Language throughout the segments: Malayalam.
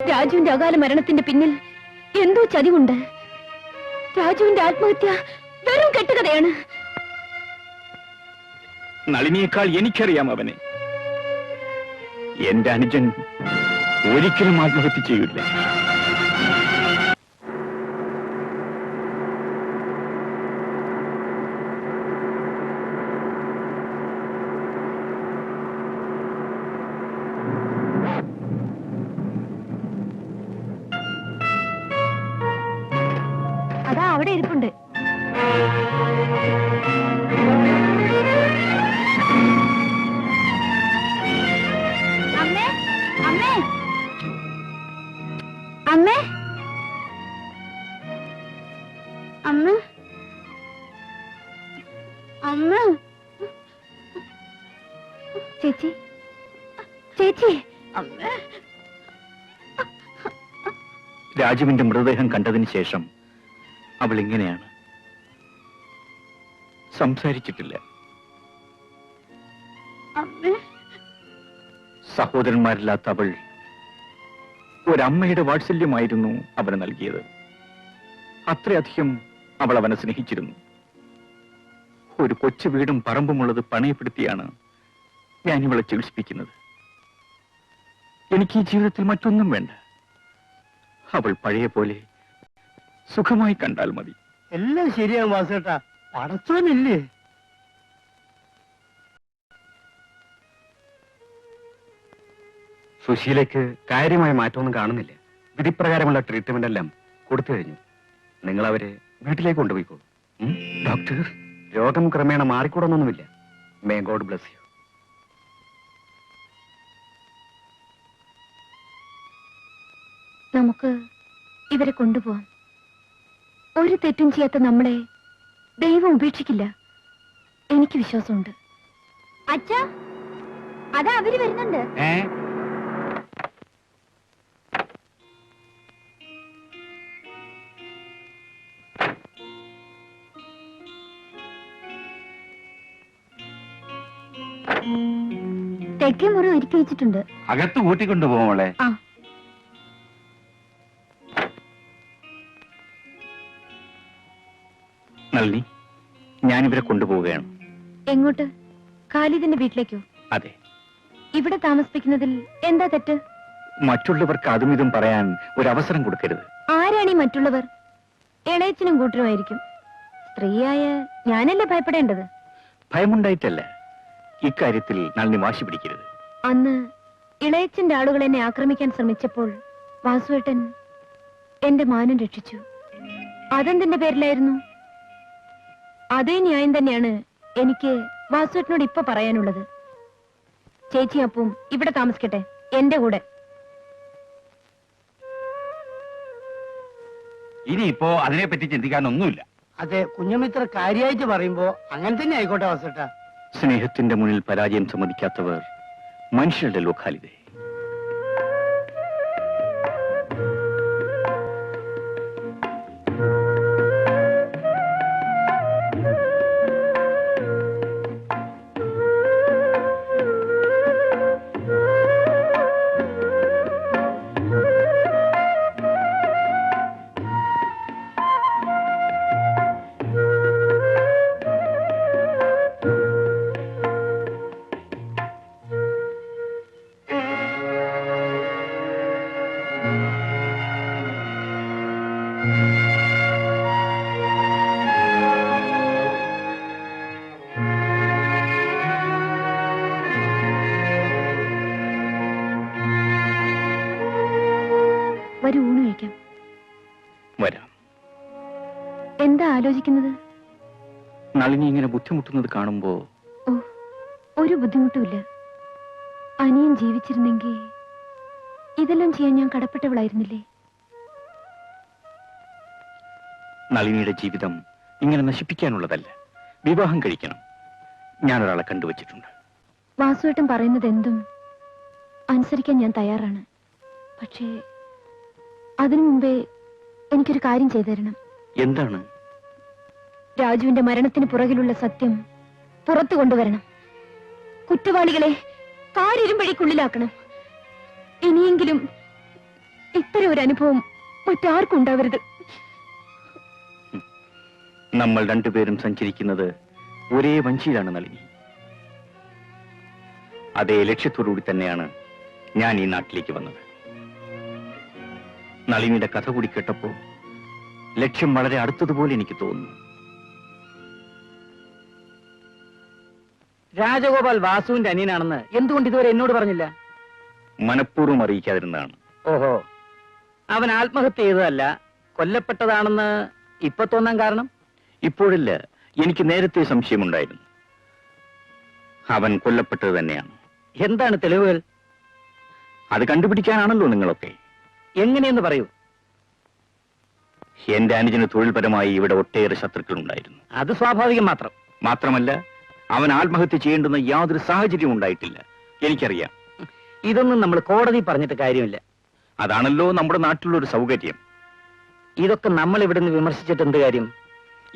രാജുവിന്റെ അകാല മരണത്തിന്റെ പിന്നിൽ എന്തോ ചതിവുണ്ട്. രാജുവിന്റെ ആത്മഹത്യ വെറും കെട്ടുകഥയാണ്. നളിനിയേക്കാൾ എനിക്കറിയാം അവനെ. എന്റെ അനുജൻ ഒരിക്കലും ആത്മഹത്യ ചെയ്യില്ല. അതാ അവിടെ ഇരിപ്പുണ്ട്. അമ്മേ, അമ്മേ, അമ്മേ, അമ്മ, അമ്മ, ചേച്ചി, ചേച്ചി, അമ്മേ. രാജുവിന്റെ മൃതദേഹം കണ്ടതിന് ശേഷം അവൾ ഇങ്ങനെയാണ്. സംസാരിച്ചിട്ടില്ല. സഹോദരന്മാരില്ലാത്ത അവൾ ഒരമ്മയുടെ വാത്സല്യമായിരുന്നു അവന് നൽകിയത്. അത്രയധികം അവൾ അവനെ സ്നേഹിച്ചിരുന്നു. ഒരു കൊച്ചു വീടും പറമ്പുമുള്ളത് പണയപ്പെടുത്തിയാണ് ഞാൻ ഇവളെ ചികിത്സിപ്പിക്കുന്നത്. എനിക്ക് ഈ ജീവിതത്തിൽ മറ്റൊന്നും വേണ്ട. അവൾ പഴയ പോലെ സുഖമായി കണ്ടാൽ മതി. എല്ലാം ശരിയാവും വാസേട്ടാ, പടച്ചോനില്ലേ? സുശീലയ്ക്ക് കാര്യമായ മാറ്റമൊന്നും കാണുന്നില്ല. വിധിപ്രകാരമുള്ള ട്രീറ്റ്മെന്റ് എല്ലാം കൊടുത്തു കഴിഞ്ഞു. നിങ്ങൾ അവരെ വീട്ടിലേക്ക് കൊണ്ടുപോയിക്കോളൂ. ഡോക്ടർ, രോഗം ക്രമേണ മാറിക്കൂടൊന്നുമില്ല. May God bless you. നമുക്ക് ഇവരെ കൊണ്ടുപോവാം. ഒരു തെറ്റും ചെയ്യാത്ത നമ്മളെ ദൈവം ഉപേക്ഷിക്കില്ല. എനിക്ക് വിശ്വാസമുണ്ട്. അച്ഛാ, അതാ അവര് വരുന്നുണ്ട്. തെക്കേ മുറി ഒരുക്കി വെച്ചിട്ടുണ്ട്. അകത്ത് കൂട്ടിക്കൊണ്ടുപോകോളെ. ആ, നളിനി, ഞാനിവരെ കൊണ്ടുപോവുകയാണ്. എങ്ങോട്ട്? ഖാലിദിന്റെ വീട്ടിലേക്കോ? അതെ. ഇവിടെ താമസിപ്പിക്കുന്നതിൽ എന്താ തെറ്റ്? മറ്റുള്ളവർക്ക് അതും ഇതും പറയാൻ ഒരവസരം കൊടുക്കരുത്. ആരാണീ മറ്റുള്ളവർ? ഇളയച്ചനും കൂട്ടരുമായിരിക്കും. സ്ത്രീയായ ഞാനല്ലേ ഭയപ്പെടേണ്ടത്? ഭയമുണ്ടായിട്ടല്ല. ഇക്കാര്യത്തിൽ നളിനി വാശി പിടിക്കരുത്. അന്ന് ഇളയച്ചന്റെ ആളുകൾ എന്നെ ആക്രമിക്കാൻ ശ്രമിച്ചപ്പോൾ വാസുവേട്ടൻ എന്റെ മാനം രക്ഷിച്ചു. അതെന്തിന്റെ പേരിലായിരുന്നു? അതേ ന്യായം തന്നെയാണ് എനിക്ക് വാസുവേട്ടനോട് ഇപ്പൊ പറയാനുള്ളത്. ചേച്ചി അപ്പും ഇവിടെ താമസിക്കട്ടെ, എന്റെ കൂടെ. ഇനിയിപ്പോ അതിനെപ്പറ്റി ചിന്തിക്കാനൊന്നുമില്ല. അതെ, കുഞ്ഞമിത്ര കാര്യമായിട്ട് പറയുമ്പോ അങ്ങനെ തന്നെ ആയിക്കോട്ടെ വാസേട്ടാ. സ്നേഹത്തിന്റെ മുന്നിൽ പരാജയം സമ്മതിക്കാത്തവർ മനുഷ്യരുടെ ലോകാലിതേ. വരൂ, ഊണ് കഴിക്കാം. വരാം. എന്താ ആലോചിക്കുന്നത്? നളിനി ഇങ്ങനെ ബുദ്ധിമുട്ടുന്നത് കാണുമ്പോ ഓ, ഒരു ബുദ്ധിമുട്ടുമില്ല. അനിയൻ ജീവിച്ചിരുന്നെങ്കിൽ ഇതെല്ലാം ചെയ്യാൻ ഞാൻ കടപ്പെട്ടവളായിരുന്നില്ലേ? നളിനിയുടെ ജീവിതം ഇങ്ങനെ നശിപ്പിക്കാനുള്ളതല്ല. വിവാഹം കഴിക്കണം. ഞാനൊരാളെ കണ്ടുവച്ചിട്ടുണ്ട്. വാസുവേട്ടൻ പറയുന്നത് എന്തും അനുസരിക്കാൻ ഞാൻ തയ്യാറാണ്. പക്ഷേ അതിനു മുമ്പേ എനിക്കൊരു കാര്യം ചെയ്തു തരണം. എന്താണ്? രാജുവിന്റെ മരണത്തിന് പുറകിലുള്ള സത്യം പുറത്തു കൊണ്ടുവരണം. കുറ്റവാളികളെ കാരിരുമ്പഴിക്കുള്ളിലാക്കണം. അത്തരം ഒരു അനുഭവം മറ്റാർക്കും ഉണ്ടാവരുത്. നമ്മൾ രണ്ടുപേരും സഞ്ചരിക്കുന്നത് ഒരേ വഞ്ചിയിലാണ് നളിനി. അതേ ലക്ഷ്യത്തോടുകൂടി തന്നെയാണ് ഞാൻ ഈ നാട്ടിലേക്ക് വന്നത്. നളിനിയുടെ കഥ കൂടി കേട്ടപ്പോ ലക്ഷ്യം വളരെ അടുത്തതുപോലെ എനിക്ക് തോന്നുന്നു. രാജഗോപാൽ വാസുവിന്റെ അനിയനാണെന്ന് എന്തുകൊണ്ട് ഇതുവരെ എന്നോട് പറഞ്ഞില്ല? മനഃപൂർവ്വം അറിയിക്കാതിരുന്നതാണ്. ഓഹോ, അവൻ ആത്മഹത്യ ചെയ്തതല്ല, കൊല്ലപ്പെട്ടതാണെന്ന് ഇപ്പൊ തോന്നാൻ കാരണം? ഇപ്പോഴില്ല, എനിക്ക് നേരത്തെ സംശയമുണ്ടായിരുന്നു. അവൻ കൊല്ലപ്പെട്ടത് തന്നെയാണ്. എന്താണ് തെളിവുകൾ? അത് കണ്ടുപിടിക്കാനാണല്ലോ നിങ്ങളൊക്കെ. എങ്ങനെയെന്ന് പറയൂ. എന്റെ അനുജന് തൊഴിൽപരമായി ഇവിടെ ഒട്ടേറെ ശത്രുക്കളുണ്ടായിരുന്നു. അത് സ്വാഭാവികം മാത്രം. മാത്രമല്ല, അവൻ ആത്മഹത്യ ചെയ്യേണ്ടുന്ന യാതൊരു സാഹചര്യവും ഉണ്ടായിട്ടില്ല. എനിക്കറിയാം. ഇതൊന്നും നമ്മൾ കോടതി പറഞ്ഞിട്ട് കാര്യമില്ല. അതാണല്ലോ നമ്മുടെ നാട്ടിലുള്ള ഒരു സൗകര്യം. ഇതൊക്കെ നമ്മൾ ഇവിടുന്ന് വിമർശിച്ചിട്ട് എന്ത് കാര്യം?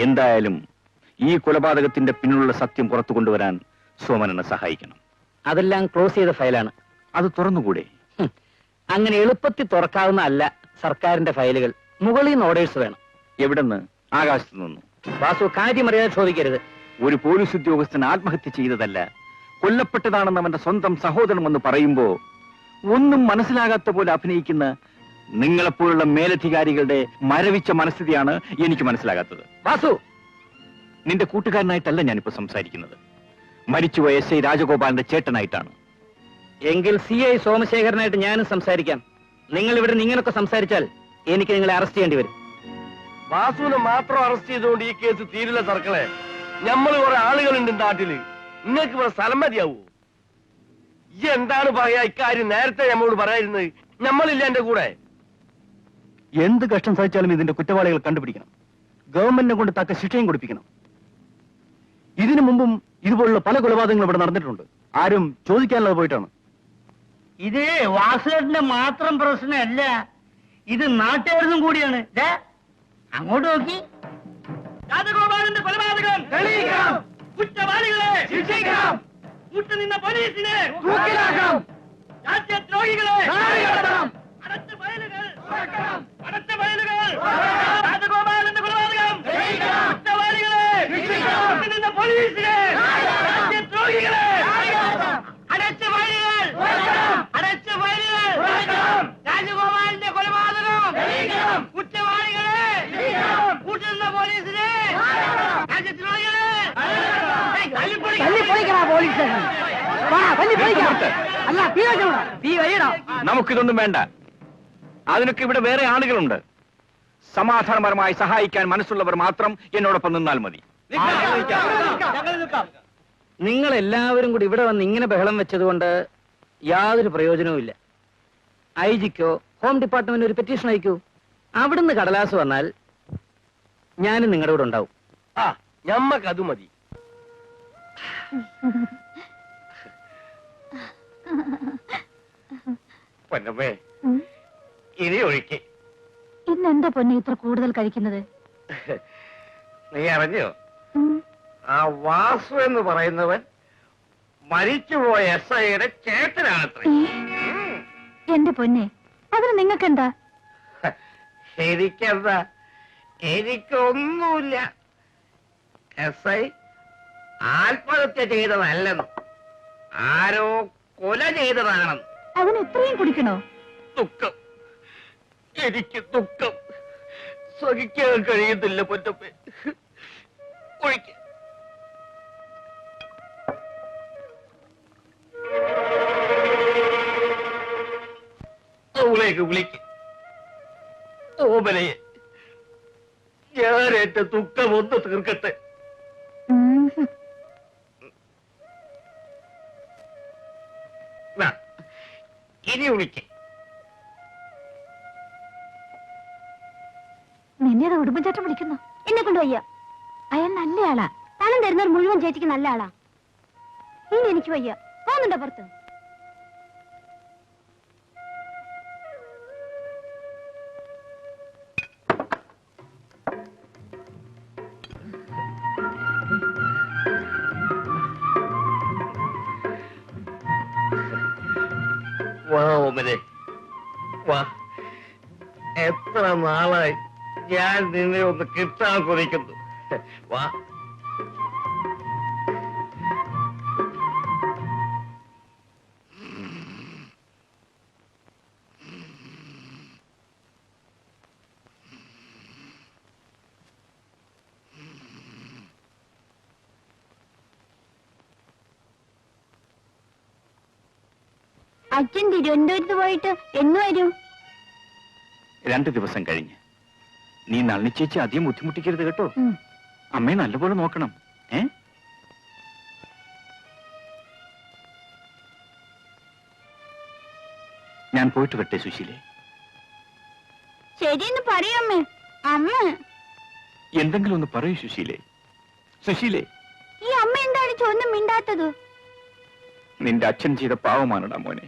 എന്തായാലും ഈ കൊലപാതകത്തിന്റെ പിന്നിലുള്ള സത്യം പുറത്തു കൊണ്ടുവരാൻ സോമനനെ സഹായിക്കണം. അതെല്ലാം ക്ലോസ് ചെയ്ത ഫയലാണ്. അത് തുറന്നുകൂടെ? അങ്ങനെ എളുപ്പത്തിൽ തുറക്കാവുന്ന അല്ല സർക്കാരിന്റെ ഫയലുകൾ. മുകളിൽ നിന്ന് ഓർഡേഴ്സ് വേണം. എവിടെന്ന്? ആകാശത്ത് നിന്നു. വാസു, കാര്യമറിയാതെ ചോദിക്കരുത്. ഒരു പോലീസ് ഉദ്യോഗസ്ഥൻ ആത്മഹത്യ ചെയ്തതല്ല, കൊല്ലപ്പെട്ടതാണെന്ന് അവന്റെ സ്വന്തം സഹോദരൻ എന്ന് പറയുമ്പോ ഒന്നും മനസ്സിലാകാത്ത പോലെ അഭിനയിക്കുന്ന നിങ്ങളെപ്പോലുള്ള മേലധികാരികളുടെ മരവിച്ച മനസ്ഥിതിയാണ് എനിക്ക് മനസ്സിലാകാത്തത്. വാസു, നിന്റെ കൂട്ടുകാരനായിട്ടല്ല ഞാനിപ്പോ സംസാരിക്കുന്നത്. മരിച്ചുപോയ എസ് ഐ രാജഗോപാലിന്റെ ചേട്ടനായിട്ടാണ്. എങ്കിൽ CI സോമശേഖരനായിട്ട് ഞാനും സംസാരിക്കാം. നിങ്ങൾ ഇവിടെ ഇങ്ങനൊക്കെ സംസാരിച്ചാൽ എനിക്ക് നിങ്ങളെ അറസ്റ്റ് ചെയ്യേണ്ടി വരും. വാസുവിനെ മാത്രം അറസ്റ്റ് ചെയ്തുകൊണ്ട് ഈ കേസ് തീരില്ല സർക്കളെ. നമ്മൾ കുറെ ആളുകളുണ്ട് നാട്ടില്. നിങ്ങൾക്ക് ഇവിടെ സ്ഥലം മതിയാവൂ? ഈ എന്താണ് പറയാ? ഇക്കാര്യം നേരത്തെ നമ്മോട് പറയായിരുന്നത്. നമ്മളില്ല എന്റെ കൂടെ. എന്ത് കഷ്ടം സഹിച്ചാലും ഇതിന്റെ കുറ്റവാളികൾ കണ്ടുപിടിക്കണം. ഗവൺമെന്റിനെ കൊണ്ട് തക്ക ശിക്ഷയും കൊടുപ്പിക്കണം. ഇതിനു മുമ്പും ഇതുപോലുള്ള പല കൊലപാതകങ്ങളും ഇവിടെ നടന്നിട്ടുണ്ട്. ആരും ചോദിക്കാനുള്ളത് പോയിട്ടാണ്. ഇത് വാസുദേവന്റെ മാത്രം പ്രശ്നമല്ല, ഇത് നാട്ടുകാരനും കൂടിയാണ്. അങ്ങോട്ട് നോക്കി. രാജഗോപാലന്റെ കൊലപാതകം തെളിയിക്കാം. കുറ്റവാളികളെ ശിക്ഷിക്കാം. കൂട്ടുനിന്ന പോലീസിനെ തൂക്കിലാക്കാം. രാജ്യദ്രോഹികളെ അടച്ച ഫയലുകൾ അടച്ച ഫയലുകൾ. രാജഗോപാലന്റെ കൊലപാതകം കുറ്റവാളികളെ ശിക്ഷിക്കാം. കൂട്ടുനിന്ന പോലീസിനെ രാജ്യദ്രോഹികളെ അടച്ച ഫയലുകൾ അടച്ച ഫയലുകൾ. രാജഗോപാലിന്റെ കൊലപാതകം കുറ്റവാളികളെ കൂട്ടുനിന്ന പോലീസിനെ രാജ്യദ്രോഹികളെ. നമുക്കിതൊന്നും വേണ്ട. അതിനൊക്കെ ഇവിടെ വേറെ ആളുകളുണ്ട്. സമാധാനപരമായി സഹായിക്കാൻ മനസ്സുള്ളവർ മാത്രം എന്നോടൊപ്പം നിന്നാൽ മതി. നിങ്ങൾ എല്ലാവരും കൂടി ഇവിടെ വന്ന് ഇങ്ങനെ ബഹളം വെച്ചതുകൊണ്ട് യാതൊരു പ്രയോജനവുമില്ല. IG-ക്കോ ഹോം ഡിപ്പാർട്ട്മെന്റ് ഒരു പെറ്റീഷൻ അയക്കൂ. അവിടുന്ന് കടലാസ് വന്നാൽ ഞാനും നിങ്ങളുടെ കൂടെ ഉണ്ടാവും. ആ, ഞമ്മക്ക് അത് മതി. പൊന്നമ്മേ, ഇനി ഒഴിക്ക്. ഇന്നെന്താ പൊന്നെ ഇത്ര കൂടുതൽ കഴിക്കുന്നത്? നീ അറിഞ്ഞോ? ആ വാസു എന്ന് പറയുന്നവൻ മരിച്ചുപോയ SIയുടെ ചേട്ടനാണത്രേ. എന്റെ പൊന്നെ, അതിന് നിങ്ങൾക്കെന്താ? എനിക്കെന്താ? എനിക്കൊന്നുമില്ല. SI ആത്മഹത്യ ചെയ്തതല്ലെന്നും ആരോ കൊല ചെയ്തതാണെന്ന്. അതിന് ഇത്രയും കുടിക്കണോ? ദുഃഖം, എനിക്ക് ദുഃഖം സഹിക്കാൻ കഴിയുന്നില്ല പൊന്നമ്മേ. ഒഴിക്ക്. അവളേക്ക് വിളിക്ക്. ഓമനയെ ഞാൻ എന്റെ ദുഃഖം ഒന്ന് തീർക്കട്ടെ. ഇനി വിളിക്ക്. നിന്നെ അത് ഉടുമ്പൻചേട്ടൻ വിളിക്കുന്നു. എന്നെ കൊണ്ട് വയ്യ. അയാൾ നല്ല ആളാ. പണം തരുന്നവർ മുഴുവൻ ചേച്ചിക്ക് നല്ല ആളാ. ഇനി എനിക്ക് വയ്യ. പോകുന്നുണ്ടോ പുറത്ത്? വാ ഓമനെ, വാ. എത്ര നാളായി ഞാൻ നിന്നെ ഒന്ന് കിട്ടാൻ കൊതിക്കുന്നു. വാ. അച്ഛൻ തിരുവനന്തപുരത്ത് പോയിട്ട് എന്ന് വരും? 2 ദിവസം കഴിഞ്ഞ്. നീ നളിനി ചേച്ചി അധികം ബുദ്ധിമുട്ടിക്കരുത് കേട്ടോ. അമ്മയെ നല്ലപോലെ നോക്കണം. ഞാൻ പോയിട്ട് വരട്ടെ സുശീലേ? ശരിയെന്ന് പറയമ്മേ. അമ്മ എന്തെങ്കിലും ഒന്ന് പറയൂ സുശീലേ. സുശീലേ, ഈ അമ്മ എന്താണ് ചൊന്നും മിണ്ടാത്തത്? നിന്റെ അച്ഛൻ ചെയ്ത പാവമാനടാ മോനെ.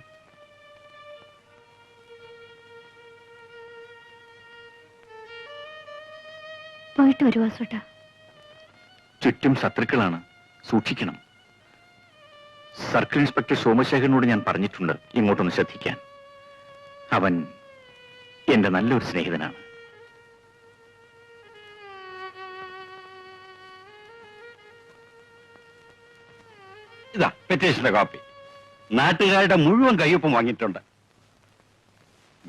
പോയിട്ട് വരുവാ സൂട്ടാ. ചുറ്റും ശത്രുക്കളാണ്, സൂക്ഷിക്കണം. സർക്കിൾ ഇൻസ്പെക്ടർ സോമശേഖരനോട് ഞാൻ പറഞ്ഞിട്ടുണ്ട് ഇങ്ങോട്ടൊന്ന് ശ്രദ്ധിക്കാൻ. അവൻ എന്റെ നല്ലൊരു സ്നേഹിതനാണ്. ഇതാ പെറ്റീഷന്റെ കോപ്പി. നാട്ടുകാരുടെ മുഴുവൻ കയ്യൊപ്പം വാങ്ങിയിട്ടുണ്ട്.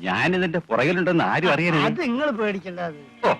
ഞാനിതിന്റെ പുറകിലുണ്ടെന്ന് ആരും അറിയരുത്. അത് നിങ്ങൾ പേടിക്കണ്ട. ഓ